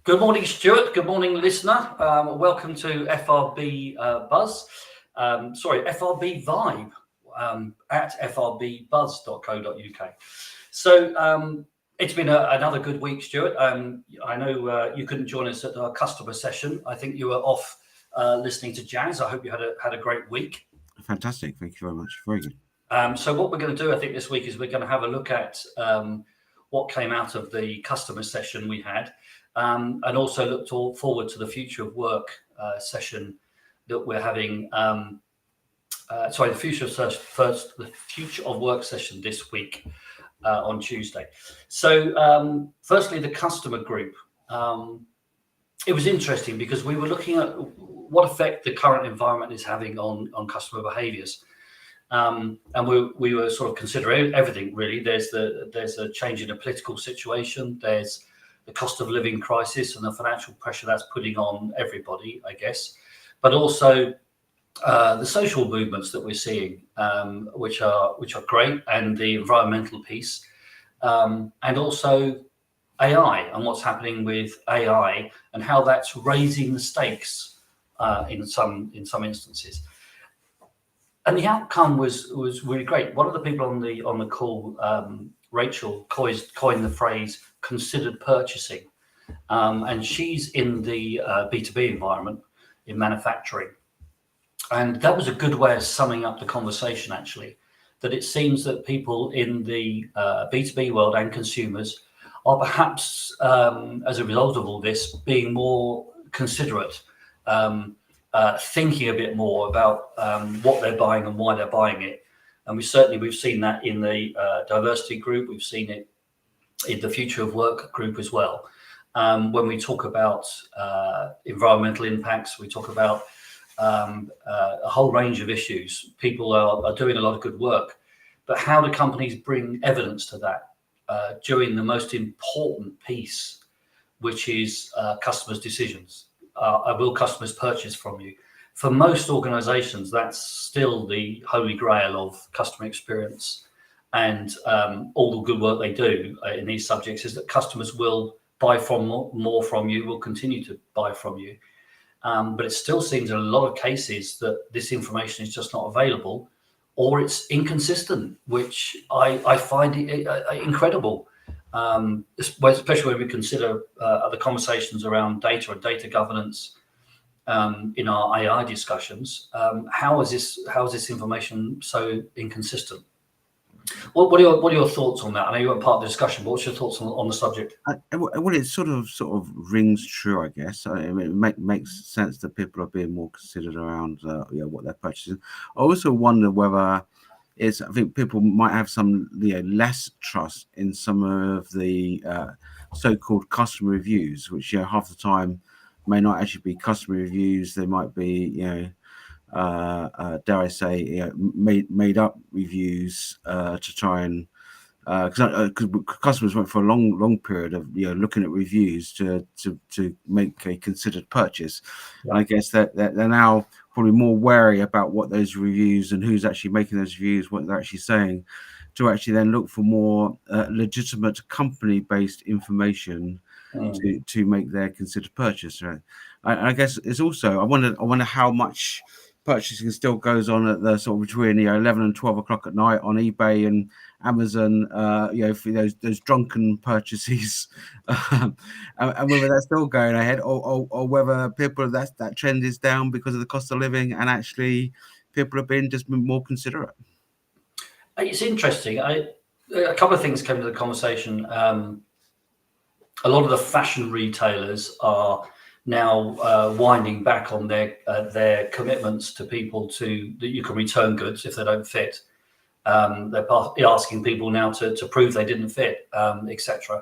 Good morning, Stuart. Good morning, listener. Welcome to FRB Buzz. FRB Vibe at frbbuzz.co.uk. So it's been another good week, Stuart. I know you couldn't join us at our customer session. I think you were off listening to jazz. I hope you had a great week. Fantastic. Thank you very much. Very good. So what we're going to do, I think, this week is we're going to have a look at what came out of the customer session we had. And also look forward to the future of work session that we're having. The future of work session this week on Tuesday. So firstly, the customer group. It was interesting because we were looking at what effect the current environment is having on customer behaviours. And we were sort of considering everything really. There's a change in the political situation. There's the cost of living crisis and the financial pressure that's putting on everybody, I guess, but also the social movements that we're seeing, which are great, and the environmental piece, and also AI and what's happening with AI and how that's raising the stakes in some instances. And the outcome was really great. One of the people on the call, Rachel, coined the phrase considered purchasing, and she's in the B2B environment in manufacturing, and that was a good way of summing up the conversation, actually, that it seems that people in the B2B world and consumers are perhaps, as a result of all this, being more considerate, thinking a bit more about what they're buying and why they're buying it. And we've seen that in the diversity group. We've seen it in the future of work group as well. When we talk about environmental impacts, we talk about a whole range of issues. People are doing a lot of good work, but how do companies bring evidence to that during the most important piece, which is customers' decisions? Will customers purchase from you? For most organizations, that's still the holy grail of customer experience, and all the good work they do in these subjects is that customers will buy more from you, will continue to buy from you. But it still seems in a lot of cases that this information is just not available, or it's inconsistent, which I find incredible, especially when we consider other conversations around data and data governance. In our AI discussions, how is this information so inconsistent? What are your thoughts on that? I know you weren't part of the discussion, but what's your thoughts on the subject? Well, it sort of rings true, I guess. I mean, it makes sense that people are being more considered around what they're purchasing. I also wonder whether I think people might have some less trust in some of the so-called customer reviews, which half the time may not actually be customer reviews. They might be, dare I say, made up reviews to try and because customers went for a long period of looking at reviews to make a considered purchase. Yeah. And I guess that they're now probably more wary about what those reviews and who's actually making those reviews, what they're actually saying, to actually then look for more legitimate company-based information to make their considered purchase. Right? I guess it's also I wonder how much purchasing still goes on at the sort of between 11 and 12 o'clock at night on eBay and Amazon, for those drunken purchases, and whether that's still going ahead, or whether people that trend is down because of the cost of living, and actually people have been just more considerate. It's interesting. A couple of things came to the conversation. A lot of the fashion retailers are now winding back on their commitments to people that you can return goods if they don't fit. They're asking people now to prove they didn't fit, etc.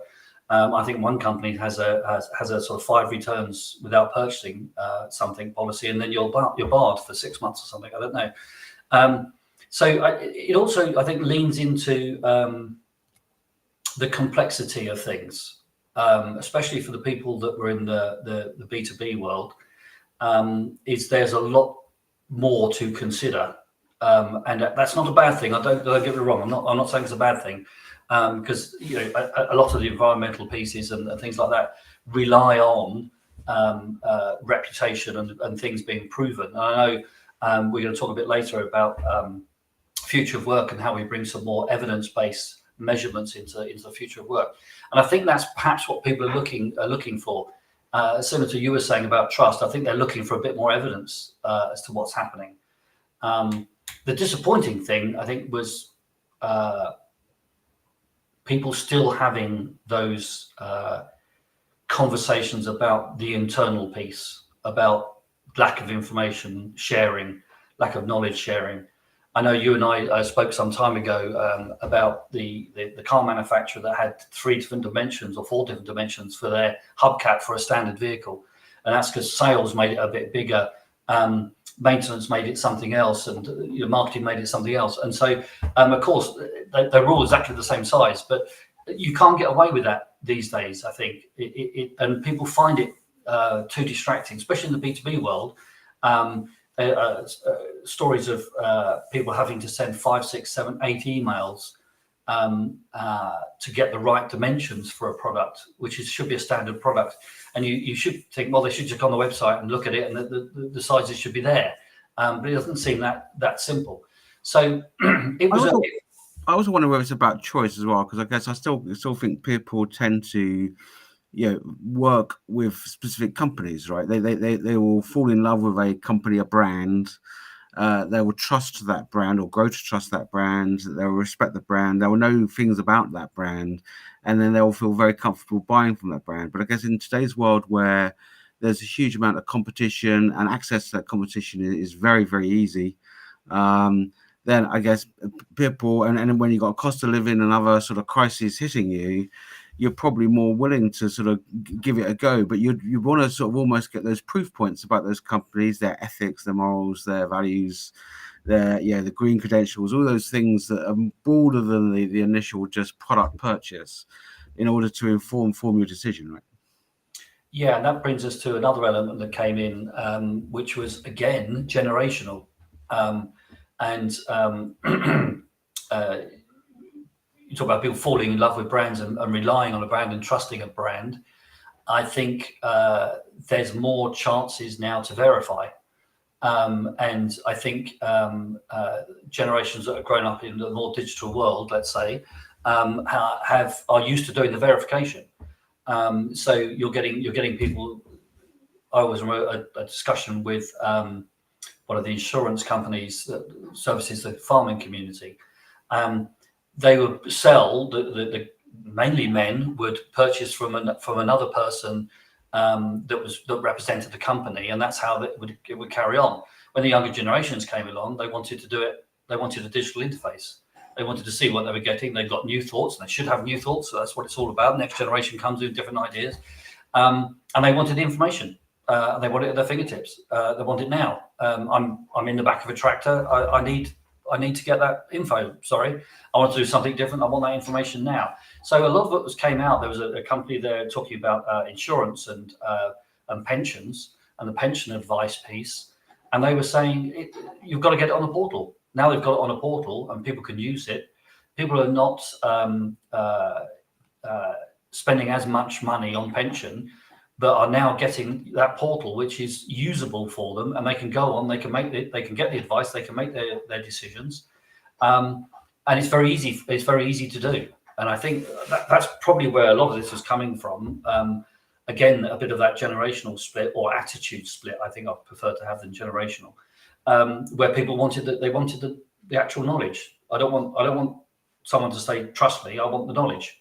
I think one company has a sort of 5 returns without purchasing something policy, and then you're barred for 6 months or something. I don't know. It also, I think, leans into the complexity of things, especially for the people that were in the B2B world. There's a lot more to consider, and that's not a bad thing. Don't get me wrong. I'm not saying it's a bad thing. because a lot of the environmental pieces and things like that rely on reputation and things being proven. And I know we're going to talk a bit later about future of work and how we bring some more evidence-based measurements into the future of work. And I think that's perhaps what people are looking for. Similar to you were saying about trust, I think they're looking for a bit more evidence as to what's happening. The disappointing thing, I think, was people still having those conversations about the internal piece, about lack of information sharing, lack of knowledge sharing. I know you and I spoke some time ago about the car manufacturer that had 3 different dimensions or 4 different dimensions for their hubcap for a standard vehicle. And that's because sales made it a bit bigger, maintenance made it something else, and marketing made it something else. And so, of course, they're all exactly the same size, but you can't get away with that these days, I think. And people find it too distracting, especially in the B2B world. Stories of people having to send 5, 6, 7, 8 emails to get the right dimensions for a product, which should be a standard product. And you should think, well, they should just go on the website and look at it, and the sizes should be there. But it doesn't seem that simple. So it was. I also wonder whether it's about choice as well, because I guess I still think people tend to work with specific companies, right? They will fall in love with a company, a brand. They will trust that brand or grow to trust that brand. They'll respect the brand. They will know things about that brand, and then they'll feel very comfortable buying from that brand. But I guess in today's world where there's a huge amount of competition and access to that competition is very, very easy, then I guess people, and when you've got a cost of living and other sort of crises hitting you, you're probably more willing to sort of give it a go. But you want to sort of almost get those proof points about those companies, their ethics, their morals, their values, the green credentials, all those things that are broader than the initial just product purchase, in order to inform your decision, right? Yeah, and that brings us to another element that came in, which was again generational. You talk about people falling in love with brands and relying on a brand and trusting a brand. I think there's more chances now to verify. And I think generations that have grown up in the more digital world, let's say, are used to doing the verification. So you're getting people. I was in a discussion with one of the insurance companies that services the farming community. They would sell, the mainly men would purchase from another person that represented the company, and that's how it would carry on. When the younger generations came along, they wanted to do it. They wanted a digital interface. They wanted to see what they were getting. They've got new thoughts, and they should have new thoughts. So that's what it's all about. Next generation comes with different ideas, and they wanted information. They want it at their fingertips. They want it now. I'm in the back of a tractor. I need to get that info. Sorry, I want to do something different. I want that information now. So a lot of it came out. There was a company there talking about insurance and pensions and the pension advice piece, and they were saying you've got to get it on a portal. Now they've got it on a portal and people can use it. People are not spending as much money on pension, but are now getting that portal, which is usable for them, and they can go on. They can get the advice. They can make their decisions, and it's very easy. It's very easy to do. And I think that's probably where a lot of this is coming from. Again, a bit of that generational split or attitude split. I think I prefer to have than generational, where people wanted the actual knowledge. I don't want someone to say trust me. I want the knowledge,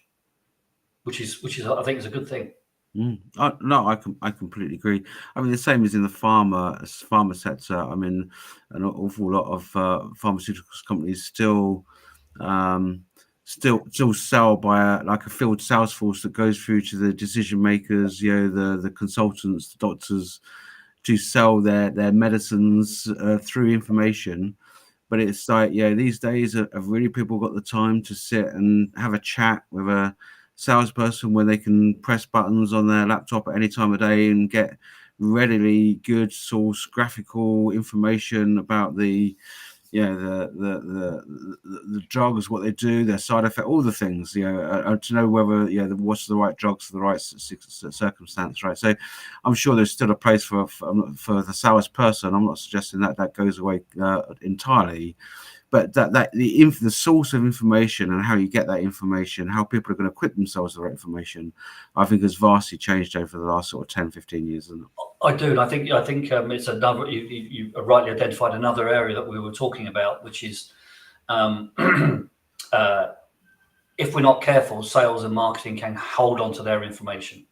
which is I think is a good thing. No, I completely agree. I mean, the same as in the pharma sector. I mean, an awful lot of pharmaceuticals companies still sell by a field sales force that goes through to the decision makers, the consultants, the doctors, to sell their medicines through information. But it's like, these days have really people got the time to sit and have a chat with a salesperson where they can press buttons on their laptop at any time of day and get readily good source graphical information about the the drugs, what they do, their side effect, all the things, to know whether what's the right drugs for the right circumstance, right? So I'm sure there's still a place for the salesperson person. I'm not suggesting that goes away entirely, but the source of information and how you get that information, how people are going to equip themselves with the right information, I think has vastly changed over the last sort of 10, 15 years. I do, and I think it's another. You rightly identified another area that we were talking about, which is if we're not careful, sales and marketing can hold on to their information.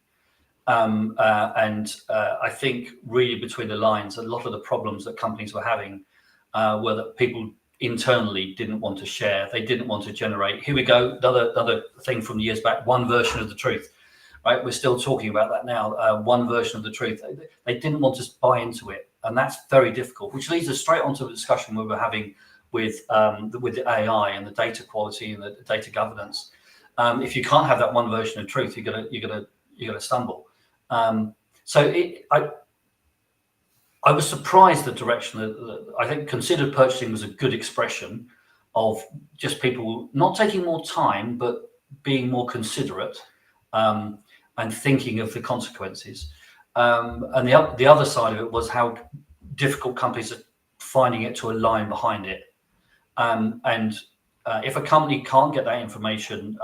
And I think really between the lines, a lot of the problems that companies were having were that people internally didn't want to share. They didn't want to generate. Here we go. Another thing from years back. One version of the truth. Right, we're still talking about that now. One version of the truth. They didn't want to buy into it, and that's very difficult. Which leads us straight onto the discussion we were having with the AI and the data quality and the data governance. If you can't have that one version of truth, you're gonna stumble. I was surprised the direction that I think considered purchasing was a good expression of just people not taking more time, but being more considerate. And thinking of the consequences, and the other side of it was how difficult companies are finding it to align behind it. If a company can't get that information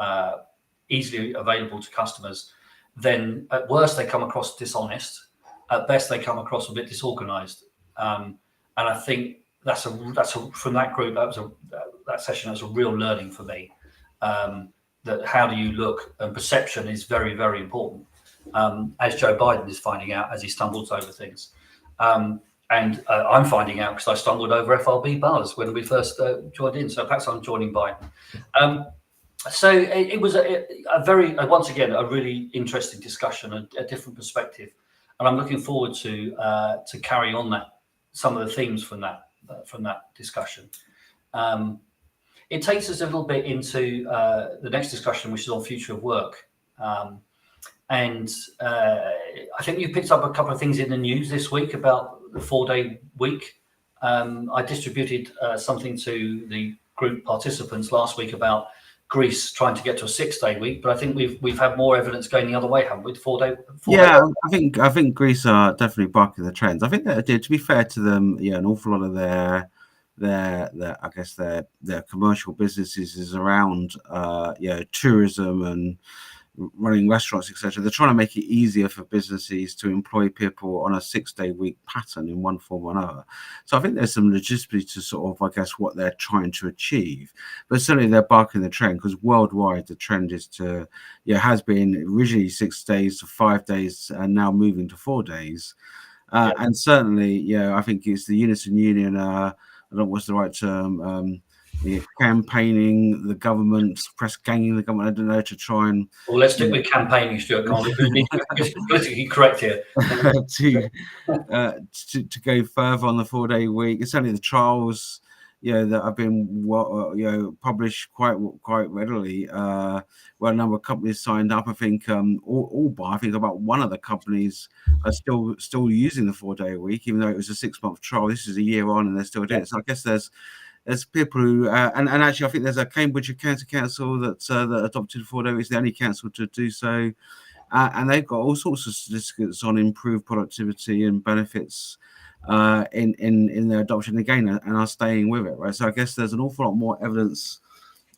easily available to customers, then at worst they come across dishonest. At best they come across a bit disorganized. And I think that's from that group, that session, that was a real learning for me. That how do you look, and perception is very, very important, as Joe Biden is finding out as he stumbles over things. And I'm finding out because I stumbled over FRB bars when we first joined in. So perhaps I'm joining Biden. So it was a very, once again, a really interesting discussion, a different perspective. And I'm looking forward to carry on some of the themes from that discussion. It takes us a little bit into the next discussion, which is on future of work. I think you picked up a couple of things in the news this week about the 4-day week. I distributed something to the group participants last week about Greece trying to get to a 6-day week, but I think we've had more evidence going the other way, haven't we? 4-day. Yeah, I think Greece are definitely bucking the trends. I think that, to be fair to them, an awful lot of their commercial businesses is around tourism and running restaurants, etc. They're trying to make it easier for businesses to employ people on a 6-day week pattern in one form or another. So I think there's some legitimacy to sort of, I guess, what they're trying to achieve. But certainly they're barking the trend, because worldwide the trend is to, has been originally 6 days to 5 days and now moving to 4 days. And certainly, I think it's the Unison Union, I don't know what's the right term, campaigning the government, press ganging the government, I don't know, to try and... Well, let's stick with campaigning, Stuart, can't we? We need to be politically correct here. to go further on the 4-day week. It's only the trials, that have been published quite readily. Where a number of companies signed up. I think all but I think about one of the companies are still using the 4-day week, even though it was a 6-month trial. This is a year on, and they're still doing it. So I guess there's people who and actually I think there's a Cambridge County Council that adopted 4-day week. It's the only council to do so, and they've got all sorts of statistics on improved productivity and benefits in their adoption again, and are staying with it, right? So I guess there's an awful lot more evidence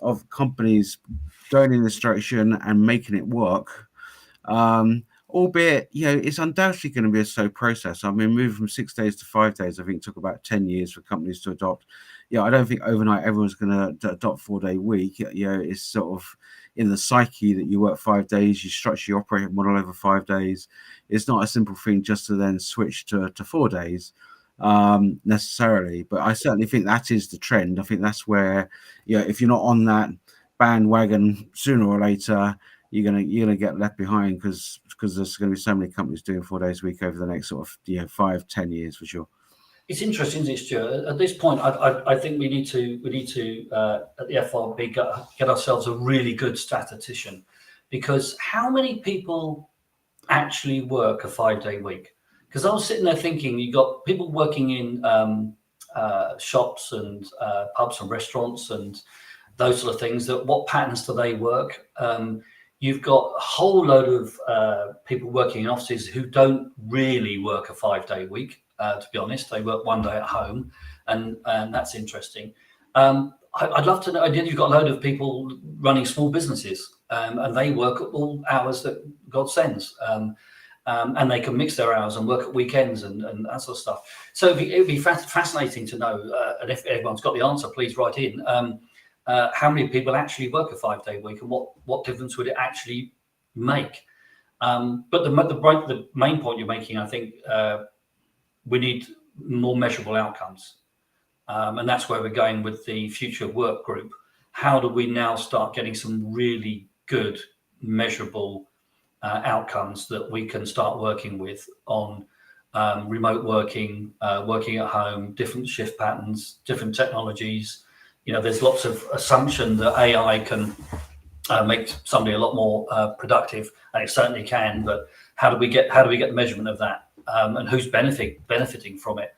of companies going in this direction and making it work. Albeit, it's undoubtedly going to be a slow process. I mean, moving from 6 days to 5 days, I think took about 10 years for companies to adopt. I don't think overnight everyone's going to adopt 4-day week. It's sort of in the psyche that you work 5 days, you structure your operating model over 5 days. It's not a simple thing just to then switch to 4 days necessarily. But I certainly think that is the trend. I think that's where, if you're not on that bandwagon sooner or later, you're gonna get left behind, because there's going to be so many companies doing 4 days a week over the next sort of 5-10 years for sure. It's interesting, isn't it, Stuart? At this point, I think we need to at the FRB get ourselves a really good statistician, because how many people actually work a 5-day week? Because I was sitting there thinking, you got people working in shops and pubs and restaurants and those sort of things, that what patterns do they work? You've got a whole load of people working in offices who don't really work a 5-day week, to be honest. They work 1 day at home, and that's interesting. I'd love to know, you've got a load of people running small businesses, and they work at all hours that God sends. And they can mix their hours and work at weekends and that sort of stuff. So it'd be fascinating to know, and if everyone's got the answer, please write in, how many people actually work a 5-day week, and what difference would it actually make? But the main point you're making, I think, we need more measurable outcomes. And that's where we're going with the Future of Work group. How do we now start getting some really good measurable outcomes that we can start working with on remote working, working at home, different shift patterns, different technologies? There's lots of assumption that AI can make somebody a lot more productive, and it certainly can. But how do we get the measurement of that, and who's benefiting from it?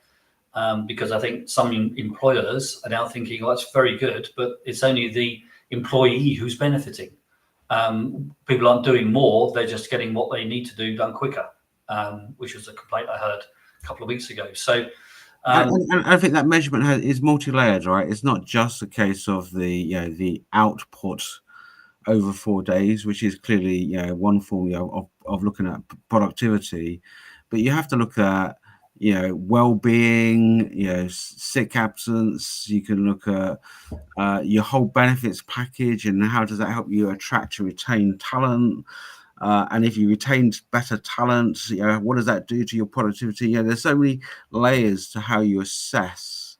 Because I think some employers are now thinking, "Oh, that's very good," but it's only the employee who's benefiting. People aren't doing more; they're just getting what they need to do done quicker, which was a complaint I heard a couple of weeks ago. So. And I think that measurement is multi-layered, right? It's not just a case of the output over 4 days, which is clearly one form of looking at productivity, but you have to look at well-being, sick absence. You can look at your whole benefits package and how does that help you attract and retain talent. And if you retained better talent, what does that do to your productivity? There's so many layers to how you assess,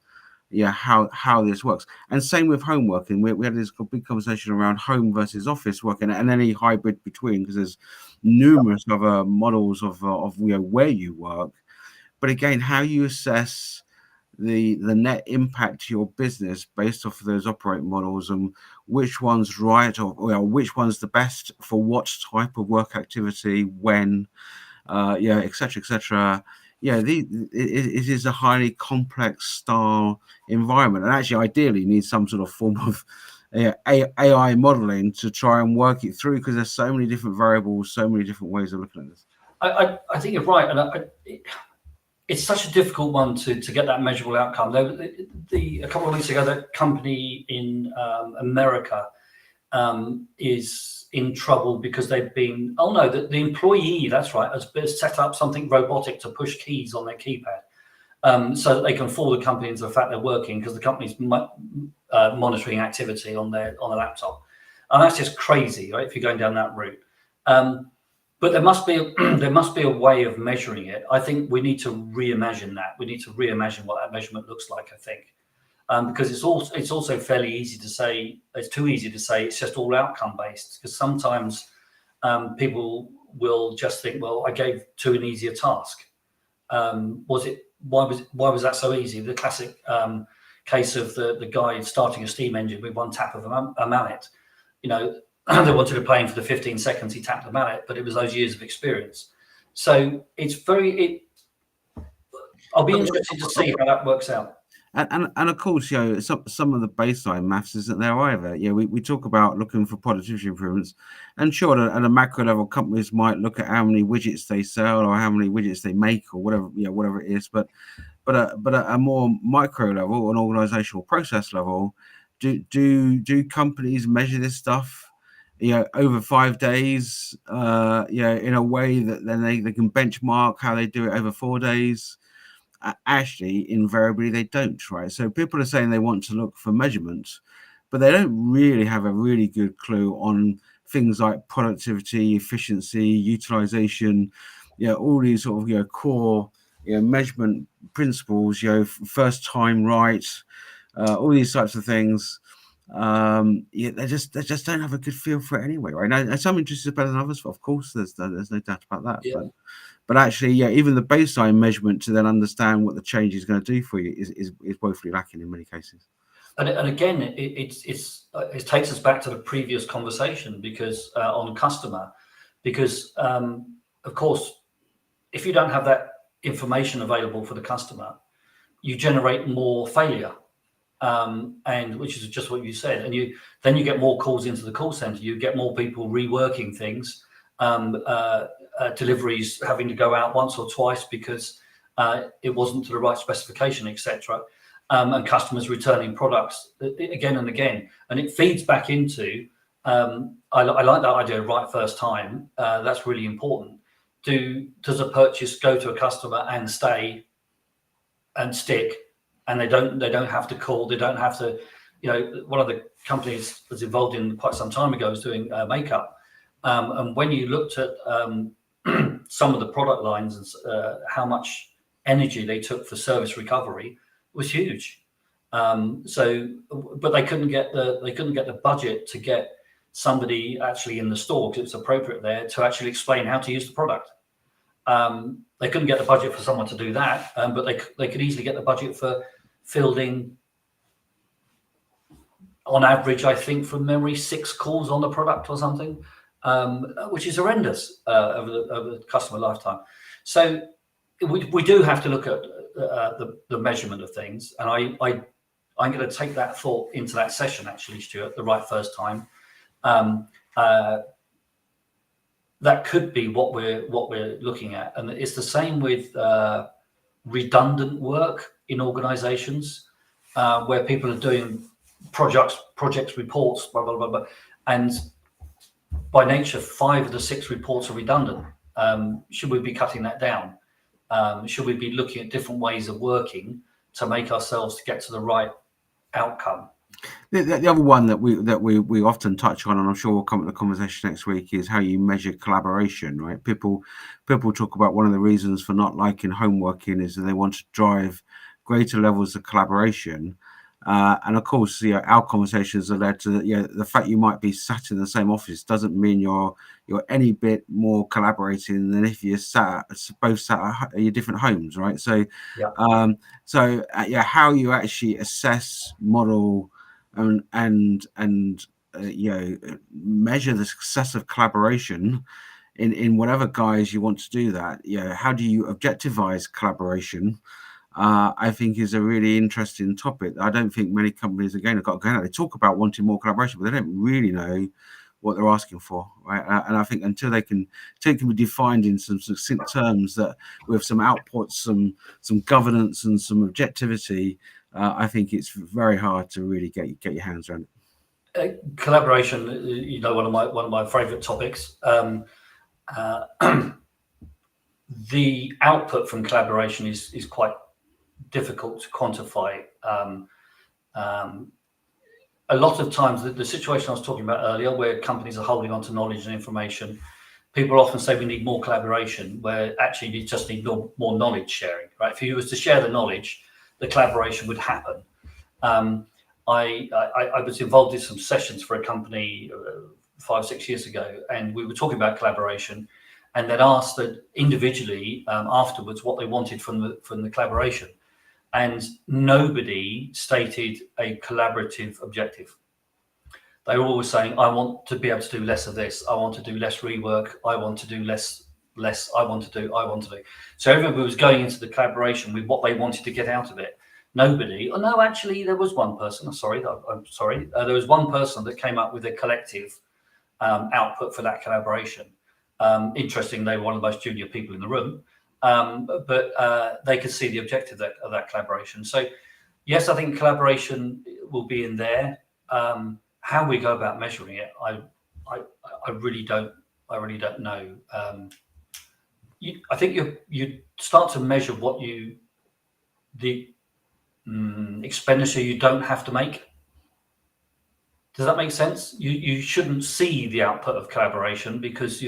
how this works. And same with home working. We had this big conversation around home versus office working and any hybrid between, because there's numerous other models of where you work. But again, how you assess the net impact to your business based off of those operating models, and which one's right or which one's the best for what type of work activity, when, etc. It is a highly complex style environment, and actually ideally needs some sort of form of AI modeling to try and work it through, because there's so many different variables, so many different ways of looking at this. I think you're right, and it's such a difficult one to get that measurable outcome. A couple of weeks ago, that company in America is in trouble because they've been, the employee, that's right, has set up something robotic to push keys on their keypad, so that they can fool the company into the fact they're working, because the company's monitoring activity on their laptop. And that's just crazy, right, if you're going down that route. But there must be a way of measuring it. I think we need to reimagine that. We need to reimagine what that measurement looks like, I think, because it's also fairly easy to say. It's too easy to say it's just all outcome based, because sometimes people will just think, well, I gave to an easier task. Why was that so easy? The classic case of the guy starting a steam engine with one tap of a mallet. They wanted to play him for the 15 seconds he tapped the mallet, but it was those years of experience. So it's I'll be interested to see how that works out. And of course, some of the baseline maths isn't there either. We talk about looking for productivity improvements, and sure, at a macro level, companies might look at how many widgets they sell or how many widgets they make or whatever it is. But at a more micro level, an organizational process level, do companies measure this stuff over 5 days, in a way that then they can benchmark how they do it over 4 days? Actually, invariably they don't, right? So people are saying they want to look for measurements, but they don't really have a really good clue on things like productivity, efficiency, utilization, all these sort of core measurement principles, first time right, all these types of things. They just don't have a good feel for it anyway, right? Now, some industries are better than others, of course. There's no doubt about that. Yeah. But actually, even the baseline measurement to then understand what the change is going to do for you is woefully lacking in many cases. And again, it takes us back to the previous conversation, because on customer, because of course, if you don't have that information available for the customer, you generate more failure, and which is just what you said. And then you get more calls into the call center. You get more people reworking things, deliveries having to go out once or twice because it wasn't to the right specification, etc. And customers returning products again and again. And it feeds back into, I like that idea of right first time. That's really important. Does a purchase go to a customer and stay and stick, and they don't have to call, they don't have to, one of the companies was involved in quite some time ago was doing makeup. And when you looked at some of the product lines and how much energy they took for service recovery was huge. But they couldn't get the budget to get somebody actually in the store, because it's appropriate there, to actually explain how to use the product. They couldn't get the budget for someone to do that, but they could easily get the budget for fielding, on average, I think from memory, 6 calls on the product or something, which is horrendous over the customer lifetime. So we do have to look at the measurement of things, and I'm going to take that thought into that session, actually, Stuart, the right first time. That could be what we're looking at, and it's the same with redundant work in organizations, where people are doing projects, reports, blah, blah, blah, blah, and by nature 5 of the 6 reports are redundant. Should we be cutting that down? Should we be looking at different ways of working to make ourselves to get to the right outcome? The other one that we often touch on, and I'm sure we'll come to the conversation next week, is how you measure collaboration, right? People talk about one of the reasons for not liking home working is that they want to drive greater levels of collaboration. And of course, our conversations are led to the fact you might be sat in the same office doesn't mean you're any bit more collaborating than if you're both sat at your different homes, right? So, how you actually assess, model, and measure the success of collaboration in whatever guise you want to do that. How do you objectivize collaboration? I think is a really interesting topic. I don't think many companies, again, have got going out. They talk about wanting more collaboration, but they don't really know what they're asking for, right? And I think until they can be defined in some succinct terms, that with some outputs, some governance, and some objectivity, I think it's very hard to really get your hands around it. Collaboration, one of my favourite topics. The output from collaboration is quite difficult to quantify. A lot of times, the situation I was talking about earlier, where companies are holding on to knowledge and information, people often say we need more collaboration, where actually you just need more knowledge sharing, right? If you was to share the knowledge, the collaboration would happen. I was involved in some sessions for a company 5-6 years ago, and we were talking about collaboration, and then asked that individually afterwards what they wanted from the collaboration. And nobody stated a collaborative objective. They were always saying, I want to be able to do less of this. I want to do less rework. I want to do less. I want to do. So everybody was going into the collaboration with what they wanted to get out of it. Nobody, no, actually there was one person, I'm sorry. There was one person that came up with a collective output for that collaboration. Interesting, they were one of the most junior people in the room. But they could see the objective of that collaboration. So, yes, I think collaboration will be in there. How we go about measuring it, I really don't know. I think you start to measure the expenditure you don't have to make. Does that make sense? You shouldn't see the output of collaboration, because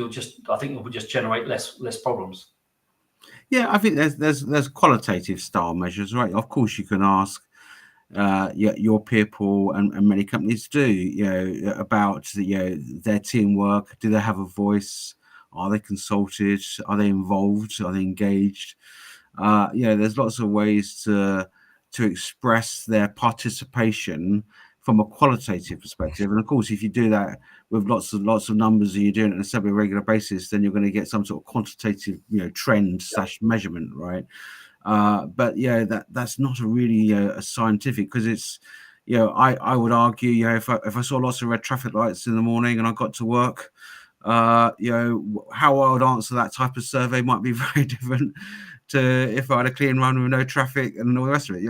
I think it will just generate less problems. Yeah, I think there's qualitative style measures, right? Of course, you can ask your people, and many companies do, about their teamwork. Do they have a voice? Are they consulted? Are they involved? Are they engaged? There's lots of ways to express their participation from a qualitative perspective. And of course, if you do that with lots of numbers, and you're doing it on a semi-regular basis, then you're going to get some sort of quantitative, trend / measurement, right? But yeah, that's not a really a scientific, because it's, I would argue, if I saw lots of red traffic lights in the morning and I got to work, how I would answer that type of survey might be very different to if I had a clean run with no traffic and all the rest of it.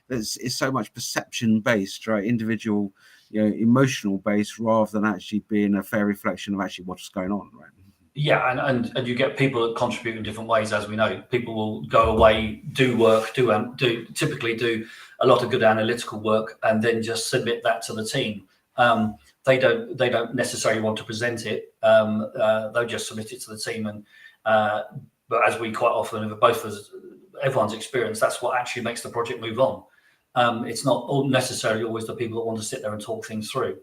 It's so much perception based, right? Individual, emotional based, rather than actually being a fair reflection of actually what's going on, right? Yeah, and you get people that contribute in different ways, as we know. People will go away, do work, typically do a lot of good analytical work, and then just submit that to the team. They don't necessarily want to present it. They'll just submit it to the team, and but as we quite often, both of us, everyone's experience, that's what actually makes the project move on. It's not necessarily always the people that want to sit there and talk things through,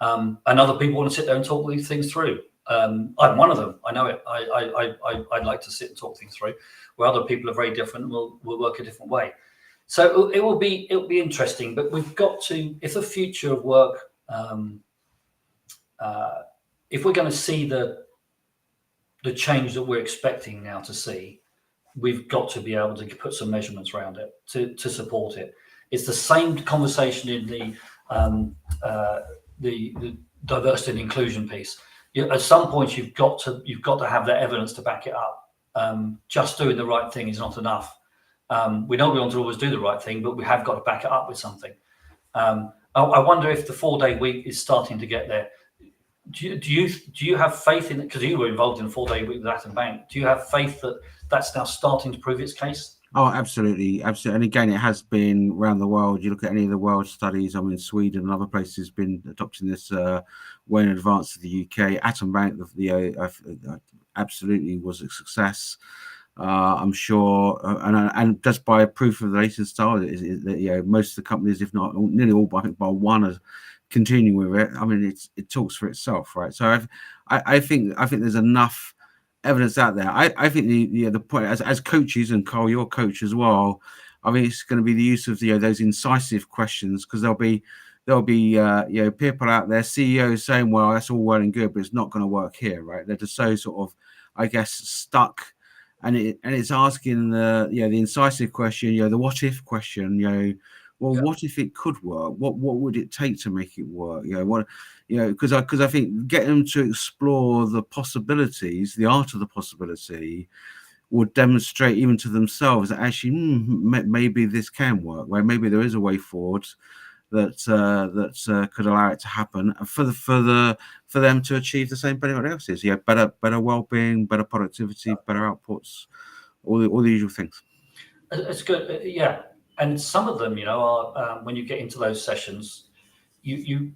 and other people want to sit there and talk these things through. I'm one of them. I know it. I'd like to sit and talk things through, where other people are very different. We'll work a different way. So it will be interesting. But we've got to, if the future of work, if we're going to see the change that we're expecting now to see, we've got to be able to put some measurements around it to support it. It's the same conversation in the diversity and inclusion piece. At some point, you've got to have that evidence to back it up. Just doing the right thing is not enough. We know we want to always do the right thing, but we have got to back it up with something. I wonder if the 4-day week is starting to get there. Do you have faith in it? Because you were involved in a 4-day week with Atom Bank. Do you have faith that that's now starting to prove its case? Oh, absolutely. And again, it has been around the world. You look at any of the world studies, Sweden and other places have been adopting this way in advance of the UK. Atom Bank, absolutely was a success. I'm sure, and just by proof of the latest style, that most of the companies, if not nearly all, I think by one, are continuing with it. It talks for itself, right? So I think there's enough evidence out there. I think the point, as coaches, and Carl, you're a coach as well, it's going to be the use of those incisive questions, because there'll be people out there, CEOs, saying, well, that's all well and good, but it's not going to work here, right? They're just so sort of, I guess, stuck, and it's asking the incisive question, the what if question, what if it could work? What would it take to make it work? Because I think getting them to explore the possibilities, the art of the possibility, would demonstrate even to themselves that actually maybe this can work, where maybe there is a way forward that could allow it to happen for them to achieve the same benefit else is. Better well-being, better productivity, better outputs, all the usual things. It's good, yeah. And some of them, are when you get into those sessions, you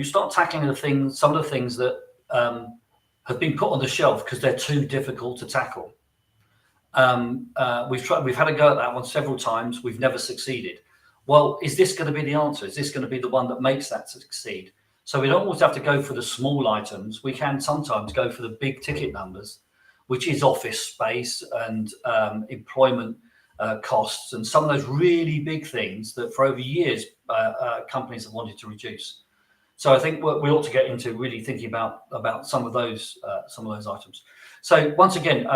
start tackling some of the things that have been put on the shelf because they're too difficult to tackle. We've had a go at that one several times. We've never succeeded. Well, is this going to be the answer? Is this going to be the one that makes that succeed? So we don't always have to go for the small items. We can sometimes go for the big ticket numbers, which is office space and employment costs, and some of those really big things that for over years companies have wanted to reduce. So I think we ought to get into really thinking about some of those items. So once again,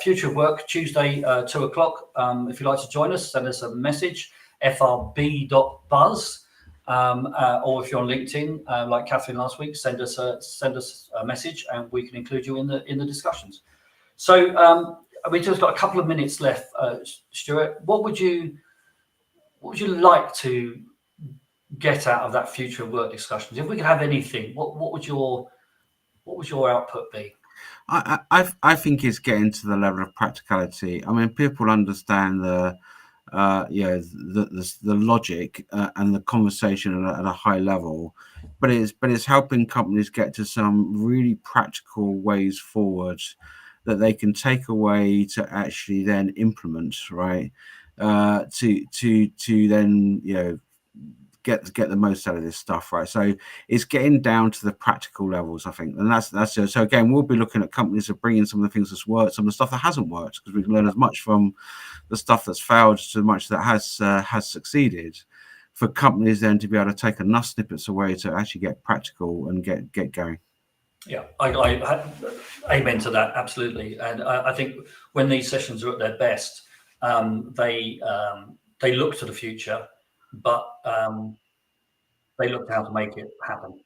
Future of Work, Tuesday, 2:00. If you'd like to join us, send us a message, frb.buzz, or if you're on LinkedIn, like Catherine last week, send us a message, and we can include you in the discussions. So we just got a couple of minutes left, Stuart. What would you like to get out of that Future of Work discussions? If we could have anything, what would your output be? I think it's getting to the level of practicality. People understand the logic and the conversation at a high level, but it's helping companies get to some really practical ways forward that they can take away to actually then implement, right? To then get the most out of this stuff, right? So it's getting down to the practical levels, I think, and that's it. So again, we'll be looking at companies that bring in some of the things that's worked, some of the stuff that hasn't worked, because we can learn as much from the stuff that's failed to much that has succeeded, for companies then to be able to take enough snippets away to actually get practical and get going. Yeah, I amen to that, absolutely. And I think when these sessions are at their best, They look to the future, but they look to how to make it happen.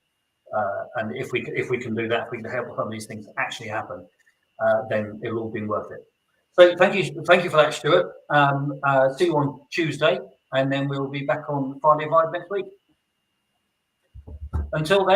And if we can do that, if we can help some of these things actually happen, then it'll all be worth it. So thank you for that, Stuart. See you on Tuesday, and then we'll be back on Friday Vibe next week. Until then.